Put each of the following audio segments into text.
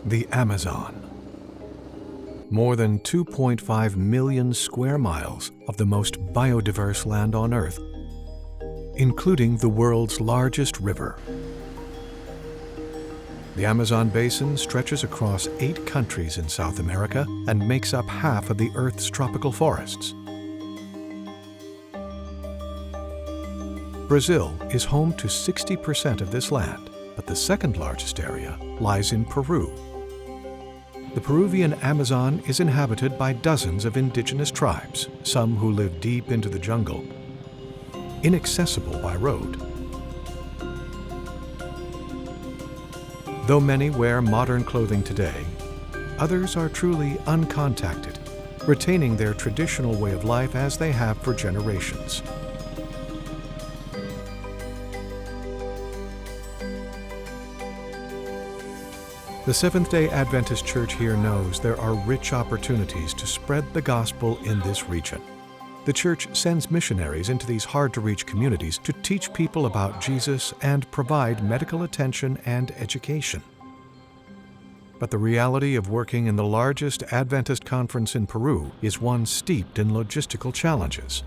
The Amazon. More than 2.5 million square miles of the most biodiverse land on Earth, including the world's largest river. The Amazon basin stretches across 8 countries in South America and makes up half of the Earth's tropical forests. Brazil is home to 60% of this land, but the second largest area lies in Peru. The Peruvian Amazon is inhabited by dozens of indigenous tribes, some who live deep into the jungle, inaccessible by road. Though many wear modern clothing today, others are truly uncontacted, retaining their traditional way of life as they have for generations. The Seventh-day Adventist Church here knows there are rich opportunities to spread the gospel in this region. The church sends missionaries into these hard-to-reach communities to teach people about Jesus and provide medical attention and education. But the reality of working in the largest Adventist conference in Peru is one steeped in logistical challenges.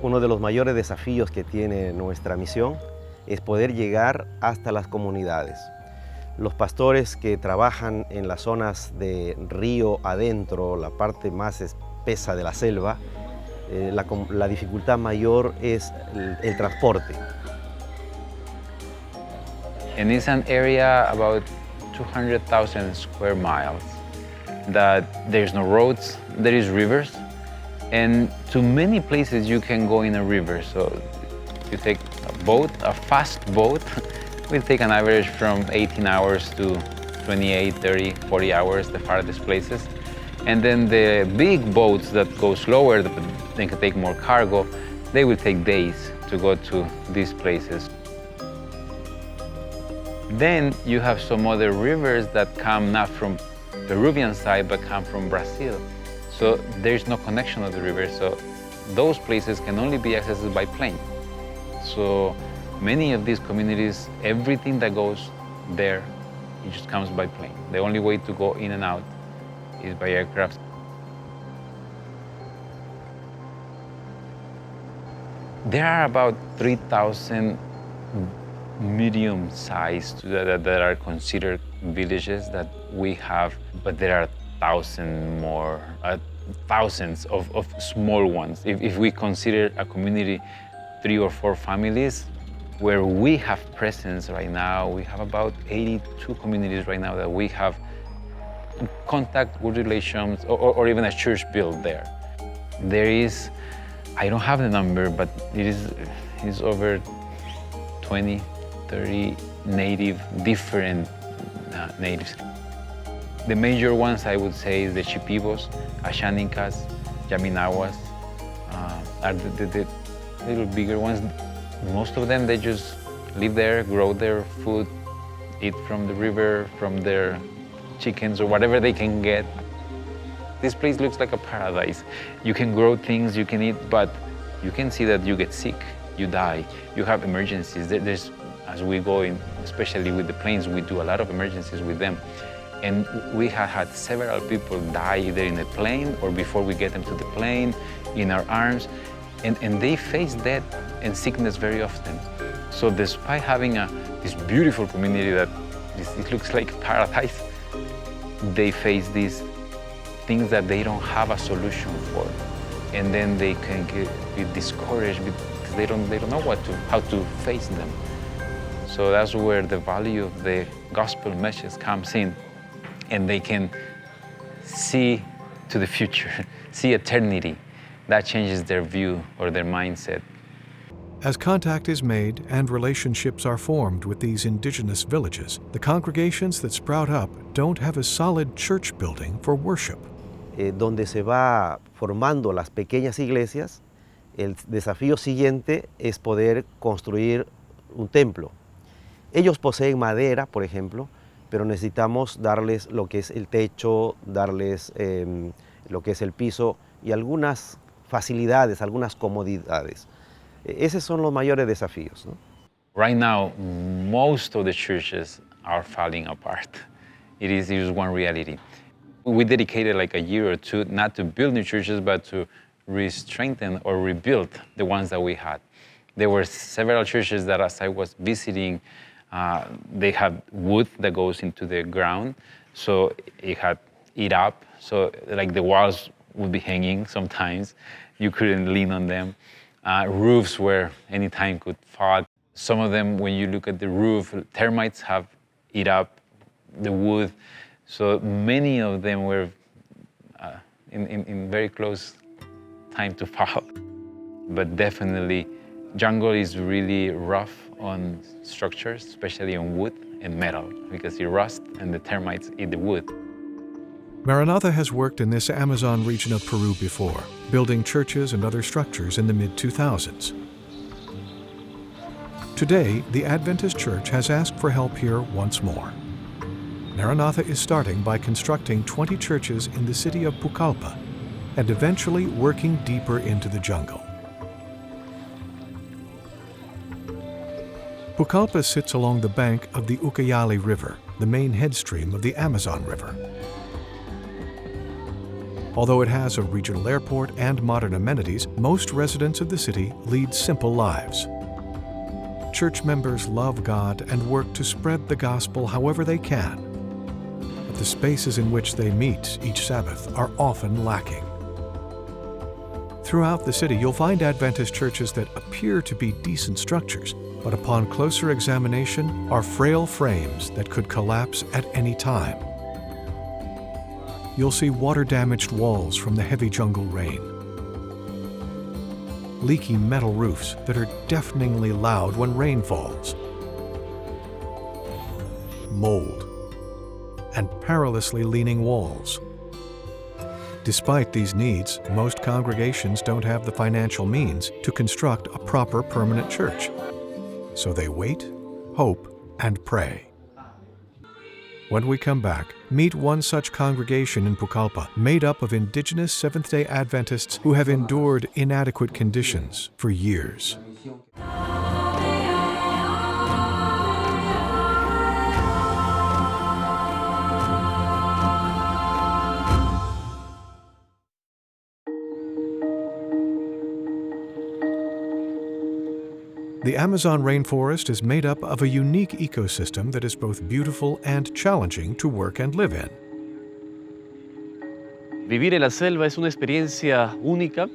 Uno de los mayores desafíos que tiene nuestra misión es poder llegar hasta las comunidades. Los pastores que trabajan en las zonas de río adentro, la parte más espesa de la selva, la dificultad mayor es el transporte. And it's an area about 200,000 square miles that there's no roads, there is rivers, and to many places you can go in a river. So you take a boat, a fast boat, will take an average from 18 hours to 28, 30, 40 hours, the farthest places. And then the big boats that go slower, but they can take more cargo, they will take days to go to these places. Then you have some other rivers that come not from Peruvian side, but come from Brazil. So there's no connection of the river, so those places can only be accessed by plane. So many of these communities, everything that goes there, it just comes by plane. The only way to go in and out is by aircraft. There are about 3,000 medium-sized that are considered villages that we have, but there are thousands of small ones. If we consider a community 3 or 4 families, where we have presence right now, we have about 82 communities right now that we have contact, good relations, or even a church built there. There is, I don't have the number, but it is over 20, 30 different natives. The major ones I would say is the Shipibos, Ashaninkas, Yaminawas, are the little bigger ones. Most of them, they just live there, grow their food, eat from the river, from their chickens or whatever they can get. This place looks like a paradise. You can grow things, you can eat, but you can see that you get sick, you die, you have emergencies. There's, as we go in, especially with the planes, we do a lot of emergencies with them. And we have had several people die either in the plane or before we get them to the plane, in our arms. And they face death and sickness very often. So despite having this beautiful community that it looks like paradise, they face these things that they don't have a solution for. And then they can be discouraged because they don't know how to face them. So that's where the value of the gospel message comes in. And they can see to the future, see eternity. That changes their view or their mindset. As contact is made and relationships are formed with these indigenous villages, the congregations that sprout up don't have a solid church building for worship. Donde se va formando las pequeñas iglesias, el desafío siguiente es poder construir un templo. Ellos poseen madera, por ejemplo, pero necesitamos darles lo que es el techo, darles lo que es el piso y algunas facilidades, algunas comodidades. Esos son los mayores desafíos, ¿no? Right now, most of the churches are falling apart. It is just one reality. We dedicated like a year or two not to build new churches, but to re-strengthen or rebuild the ones that we had. There were several churches that, as I was visiting, they have wood that goes into the ground, so it had eat up. So like the walls would be hanging sometimes. You couldn't lean on them. Roofs where anytime could fall. Some of them, when you look at the roof, termites have eat up the wood. So many of them were in very close time to fall. But definitely, jungle is really rough on structures, especially on wood and metal, because it rusts and the termites eat the wood. Maranatha has worked in this Amazon region of Peru before, building churches and other structures in the mid-2000s. Today, the Adventist Church has asked for help here once more. Maranatha is starting by constructing 20 churches in the city of Pucallpa and eventually working deeper into the jungle. Pucallpa sits along the bank of the Ucayali River, the main headstream of the Amazon River. Although it has a regional airport and modern amenities, most residents of the city lead simple lives. Church members love God and work to spread the gospel however they can. But the spaces in which they meet each Sabbath are often lacking. Throughout the city, you'll find Adventist churches that appear to be decent structures, but upon closer examination are frail frames that could collapse at any time. You'll see water-damaged walls from the heavy jungle rain, leaky metal roofs that are deafeningly loud when rain falls, mold, and perilously leaning walls. Despite these needs, most congregations don't have the financial means to construct a proper permanent church. So they wait, hope, and pray. When we come back, meet one such congregation in Pucallpa, made up of indigenous Seventh-day Adventists who have endured inadequate conditions for years. The Amazon rainforest is made up of a unique ecosystem that is both beautiful and challenging to work and live in. Vivir en la selva es una experiencia única,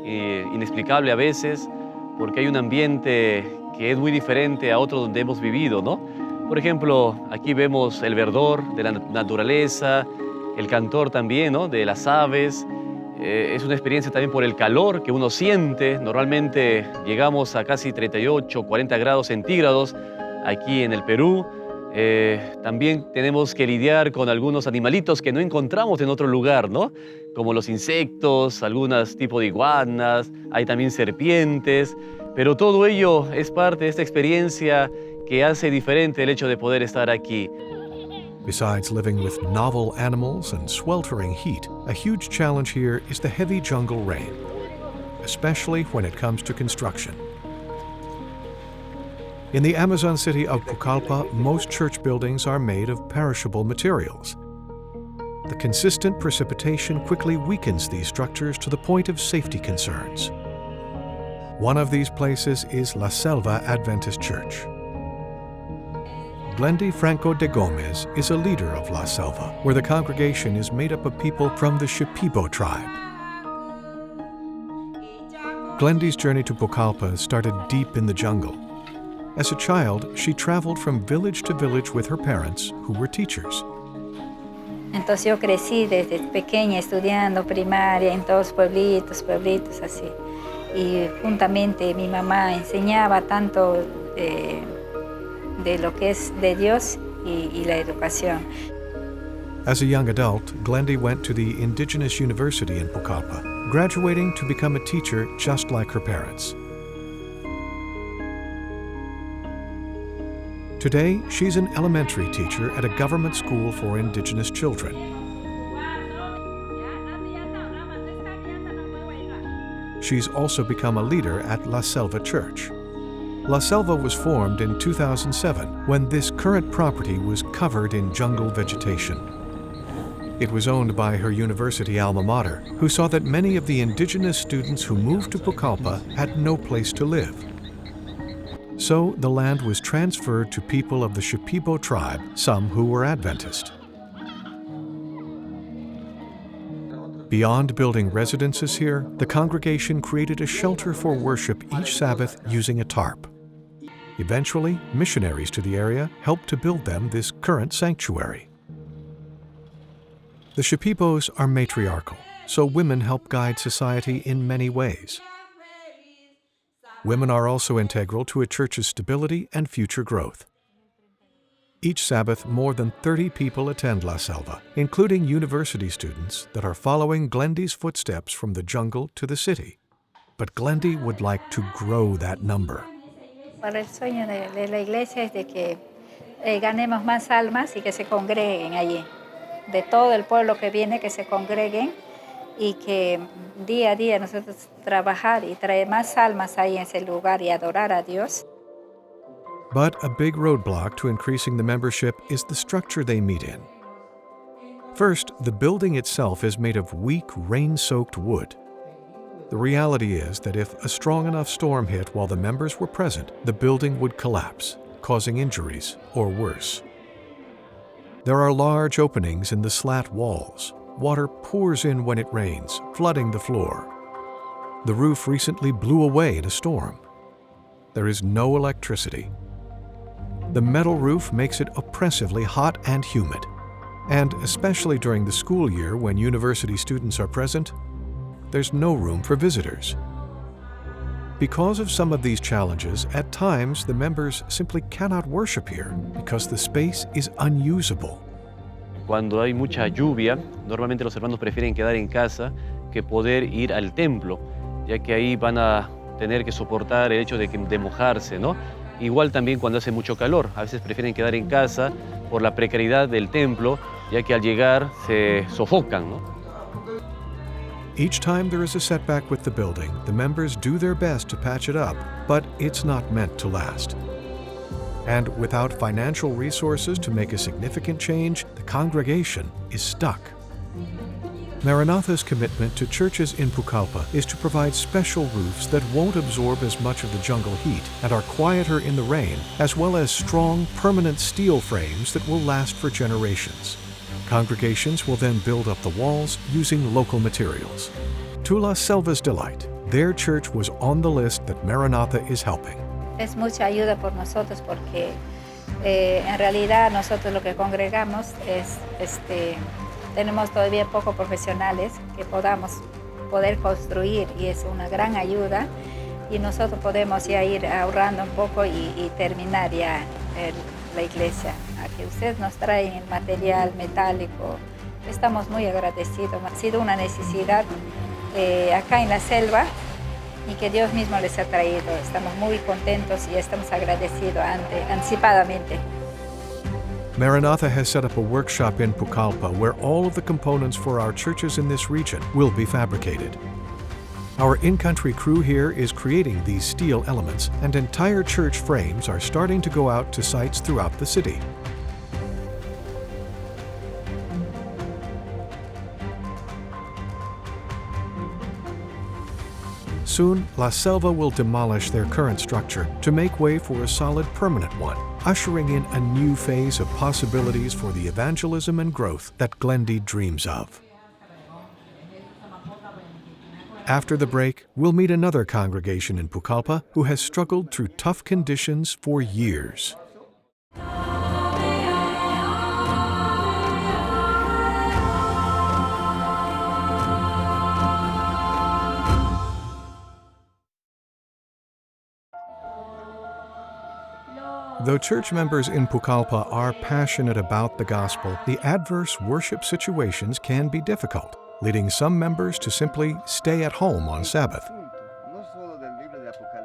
inexplicable a veces, porque hay un ambiente que es muy diferente a otro donde hemos vivido, ¿no? Por ejemplo, aquí vemos el verdor de la naturaleza, el cantor también, ¿no? De las aves. Es una experiencia también por el calor que uno siente. Normalmente llegamos a casi 38, 40 grados centígrados aquí en el Perú. También tenemos que lidiar con algunos animalitos que no encontramos en otro lugar, ¿no? Como los insectos, algunos tipos de iguanas, hay también serpientes. Pero todo ello es parte de esta experiencia que hace diferente el hecho de poder estar aquí. Besides living with novel animals and sweltering heat, a huge challenge here is the heavy jungle rain, especially when it comes to construction. In the Amazon city of Pucallpa, most church buildings are made of perishable materials. The consistent precipitation quickly weakens these structures to the point of safety concerns. One of these places is La Selva Adventist Church. Glendy Franco de Gomez is a leader of La Selva, where the congregation is made up of people from the Shipibo tribe. Glendy's journey to Pucallpa started deep in the jungle. As a child, she traveled from village to village with her parents, who were teachers. Entonces yo crecí desde pequeña estudiando primaria en todos pueblitos así. Y juntamente mi mamá enseñaba tanto de lo que es de Dios y la educación. As a young adult, Glendy went to the Indigenous University in Pucallpa, graduating to become a teacher just like her parents. Today, she's an elementary teacher at a government school for Indigenous children. She's also become a leader at La Selva Church. La Selva was formed in 2007 when this current property was covered in jungle vegetation. It was owned by her university alma mater, who saw that many of the indigenous students who moved to Pucallpa had no place to live. So the land was transferred to people of the Shipibo tribe, some who were Adventist. Beyond building residences here, the congregation created a shelter for worship each Sabbath using a tarp. Eventually, missionaries to the area helped to build them this current sanctuary. The Shipibos are matriarchal, so women help guide society in many ways. Women are also integral to a church's stability and future growth. Each Sabbath, more than 30 people attend La Selva, including university students that are following Glendy's footsteps from the jungle to the city. But Glendy would like to grow that number. Para el sueño de la iglesia es de que ganemos más almas y que se congreguen allí. De todo el pueblo que viene, que se congreguen y que día a día nosotros trabajar y traer más almas ahí en ese lugar y adorar a Dios. But a big roadblock to increasing the membership is the structure they meet in. First, the building itself is made of weak, rain-soaked wood. The reality is that if a strong enough storm hit while the members were present, the building would collapse, causing injuries or worse. There are large openings in the slat walls. Water pours in when it rains, flooding the floor. The roof recently blew away in a storm. There is no electricity. The metal roof makes it oppressively hot and humid. And especially during the school year when university students are present, there's no room for visitors. Because of some of these challenges, at times the members simply cannot worship here because the space is unusable. Cuando hay mucha lluvia, normalmente los hermanos prefieren quedar en casa que poder ir al templo, ya que ahí van a tener que soportar el hecho de mojarse, ¿no? Igual también cuando hace mucho calor, a veces prefieren quedar en casa por la precariedad del templo, ya que al llegar se sofocan, ¿no? Each time there is a setback with the building, the members do their best to patch it up, but it's not meant to last. And without financial resources to make a significant change, the congregation is stuck. Maranatha's commitment to churches in Pucallpa is to provide special roofs that won't absorb as much of the jungle heat and are quieter in the rain, as well as strong, permanent steel frames that will last for generations. Congregations will then build up the walls using local materials. To La Selva's delight, their church was on the list that Maranatha is helping. Es mucha ayuda por nosotros porque en realidad nosotros lo que congregamos es, tenemos todavía pocos profesionales que podamos poder construir y es una gran ayuda y nosotros podemos ya ir ahorrando un poco y terminar ya la iglesia. A que ustedes nos traen el material metálico, estamos muy agradecidos. Ha sido una necesidad acá en la selva y que Dios mismo les ha traído. Estamos muy contentos y estamos agradecidos anticipadamente. Maranatha has set up a workshop in Pucallpa where all of the components for our churches in this region will be fabricated. Our in-country crew here is creating these steel elements, and entire church frames are starting to go out to sites throughout the city. Soon, La Selva will demolish their current structure to make way for a solid permanent one, ushering in a new phase of possibilities for the evangelism and growth that Glendy dreams of. After the break, we'll meet another congregation in Pucallpa who has struggled through tough conditions for years. Though church members in Pucallpa are passionate about the gospel, the adverse worship situations can be difficult, leading some members to simply stay at home on Sabbath.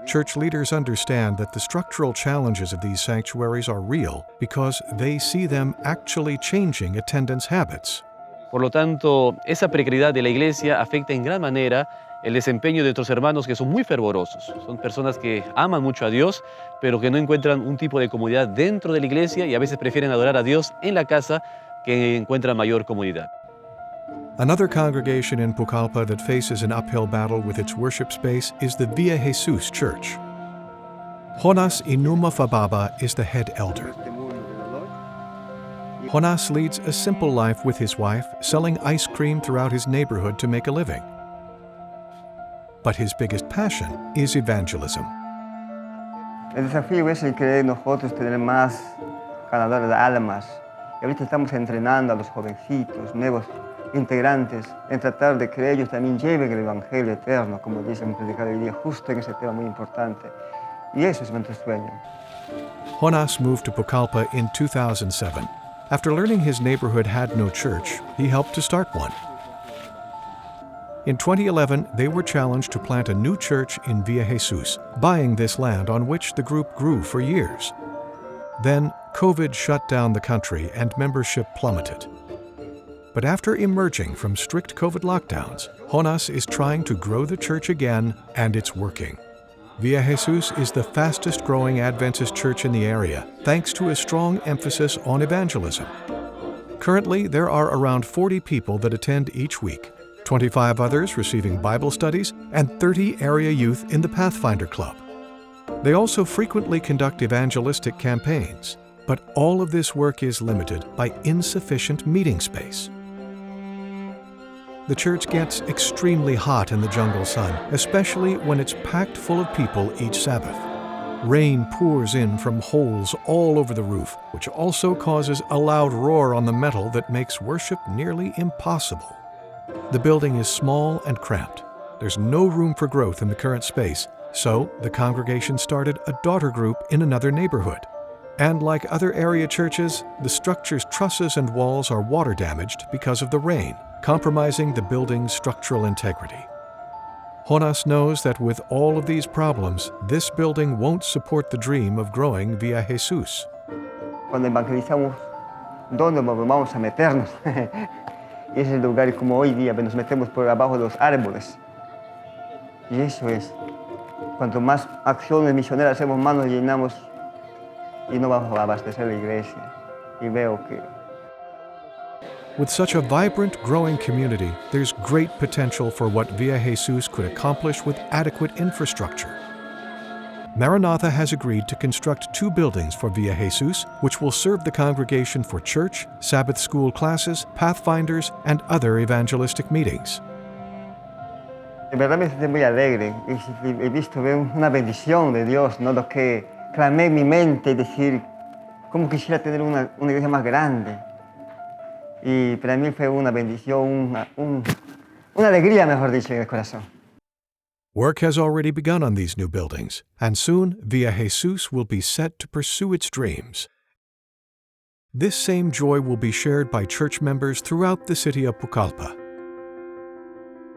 Church leaders understand that the structural challenges of these sanctuaries are real because they see them actually changing attendance habits. Por lo tanto, esa precariedad de la iglesia afecta en gran manera el desempeño de otros hermanos que son muy fervorosos. Son personas que aman mucho a Dios, pero que no encuentran un tipo de comunidad dentro de la iglesia y a veces prefieren adorar a Dios en la casa que encuentran mayor comunidad. Another congregation in Pucallpa that faces an uphill battle with its worship space is the Via Jesus Church. Jonas Inuma Fababa is the head elder. Jonas leads a simple life with his wife, selling ice cream throughout his neighborhood to make a living. But his biggest passion is evangelism. El desafío es el que nosotros tener más ganadores de almas. Y ahorita estamos entrenando a los jovencitos, nuevos integrantes, en tratar de que ellos también lleven el Evangelio eterno, como dice un predicador hoy día, justo en ese tema muy importante. Y eso es nuestro sueño. Jonas moved to Pucallpa in 2007. After learning his neighborhood had no church, he helped to start one. In 2011, they were challenged to plant a new church in Via Jesus, buying this land on which the group grew for years. Then, COVID shut down the country and membership plummeted. But after emerging from strict COVID lockdowns, Jonas is trying to grow the church again, and it's working. Via Jesus is the fastest growing Adventist church in the area, thanks to a strong emphasis on evangelism. Currently, there are around 40 people that attend each week, 25 others receiving Bible studies, and 30 area youth in the Pathfinder Club. They also frequently conduct evangelistic campaigns, but all of this work is limited by insufficient meeting space. The church gets extremely hot in the jungle sun, especially when it's packed full of people each Sabbath. Rain pours in from holes all over the roof, which also causes a loud roar on the metal that makes worship nearly impossible. The building is small and cramped. There's no room for growth in the current space, so the congregation started a daughter group in another neighborhood. And like other area churches, the structure's trusses and walls are water damaged because of the rain, compromising the building's structural integrity. Jonas knows that with all of these problems, this building won't support the dream of growing Via Jesus. Cuando evangelizamos, ¿dónde vamos a meternos? Y es el lugar como hoy día, nos metemos por abajo de los árboles. Y eso es. Cuanto más acciones misioneras hacemos, más nos llenamos y no vamos a abastecer la iglesia. Y veo que With such a vibrant, growing community, there's great potential for what Via Jesus could accomplish with adequate infrastructure. Maranatha has agreed to construct 2 buildings for Via Jesus, which will serve the congregation for church, Sabbath school classes, pathfinders, and other evangelistic meetings. de verdad me siento muy alegre. He visto una bendición de Dios, ¿no? Lo que clamé en mi mente y decir, ¿cómo quisiera tener una iglesia más grande? Y para mí fue una bendición, una alegría, mejor dicho, en el corazón. Work has already begun on these new buildings, and soon Via Jesus will be set to pursue its dreams. This same joy will be shared by church members throughout the city of Pucallpa.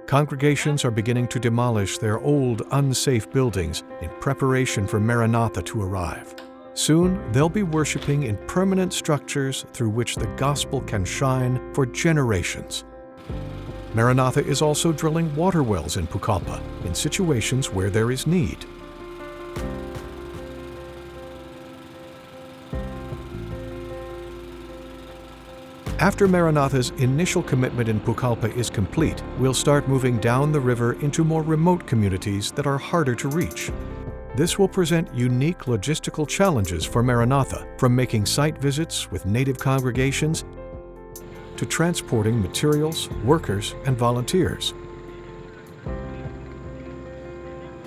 Congregations are beginning to demolish their old, unsafe buildings in preparation for Maranatha to arrive. Soon, they'll be worshiping in permanent structures through which the gospel can shine for generations. Maranatha is also drilling water wells in Pucallpa in situations where there is need. After Maranatha's initial commitment in Pucallpa is complete, we'll start moving down the river into more remote communities that are harder to reach. This will present unique logistical challenges for Maranatha, from making site visits with native congregations to transporting materials, workers, and volunteers.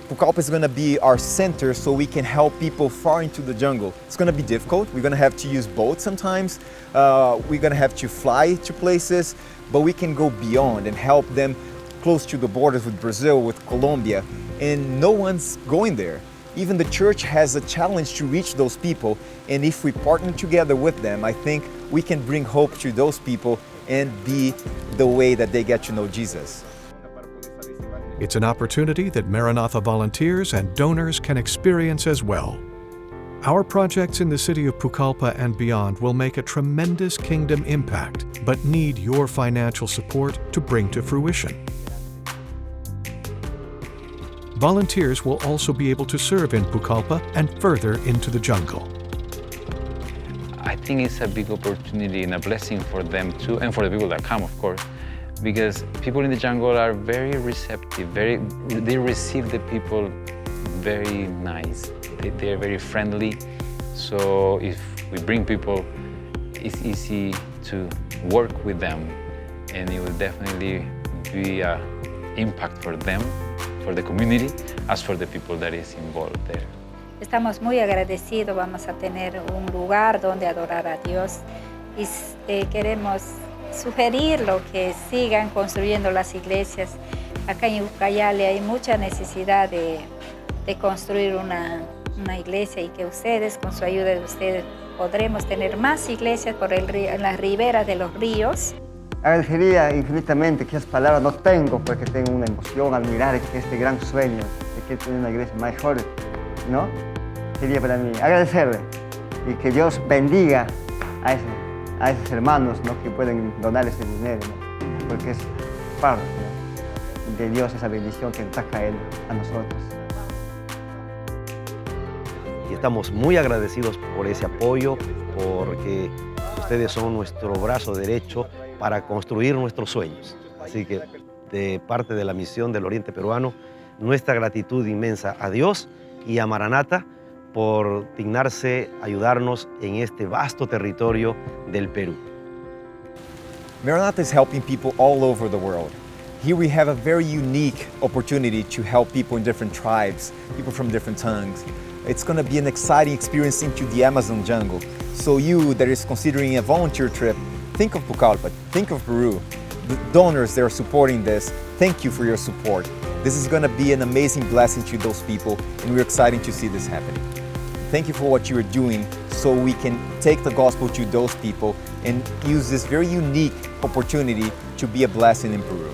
Pucallpa is going to be our center so we can help people far into the jungle. It's going to be difficult. We're going to have to use boats sometimes. We're going to have to fly to places, but we can go beyond and help them close to the borders with Brazil, with Colombia, and no one's going there. Even the church has a challenge to reach those people, and if we partner together with them, I think we can bring hope to those people and be the way that they get to know Jesus. It's an opportunity that Maranatha volunteers and donors can experience as well. Our projects in the city of Pucallpa and beyond will make a tremendous kingdom impact, but need your financial support to bring to fruition. Volunteers will also be able to serve in Pucallpa and further into the jungle. I think it's a big opportunity and a blessing for them too, and for the people that come, of course, because people in the jungle are very receptive, they receive the people very nice. They're very friendly, so if we bring people, it's easy to work with them, and it will definitely be an impact for them, for the community, as for the people that is involved there. Estamos muy agradecidos, vamos a tener un lugar donde adorar a Dios y queremos sugerirlo que sigan construyendo las iglesias. Acá en Ucayali hay mucha necesidad de construir una iglesia, y que ustedes, con su ayuda de ustedes, podremos tener más iglesias por en las riberas de los ríos. Agradecería infinitamente, que esas palabras no tengo, porque tengo una emoción al mirar este gran sueño de que tener una iglesia mejor, ¿no? Sería para mí agradecerle y que Dios bendiga a esos hermanos, ¿no?, que pueden donar ese dinero, ¿no?, porque es parte, ¿no?, de Dios, esa bendición que nos está cayendo a nosotros. Y estamos muy agradecidos por ese apoyo, porque ustedes son nuestro brazo derecho para construir nuestros sueños. Así que, de parte de la misión del Oriente Peruano, nuestra gratitud inmensa a Dios y a Maranata por dignarse ayudarnos en este vasto territorio del Perú. Maranata is helping people all over the world. Here we have a very unique opportunity to help people in different tribes, people from different tongues. It's going to be an exciting experience into the Amazon jungle. So you that is considering a volunteer trip, think of Pucallpa, think of Peru. The donors that are supporting this, thank you for your support. This is going to be an amazing blessing to those people, and we're excited to see this happening. Thank you for what you are doing so we can take the gospel to those people and use this very unique opportunity to be a blessing in Peru.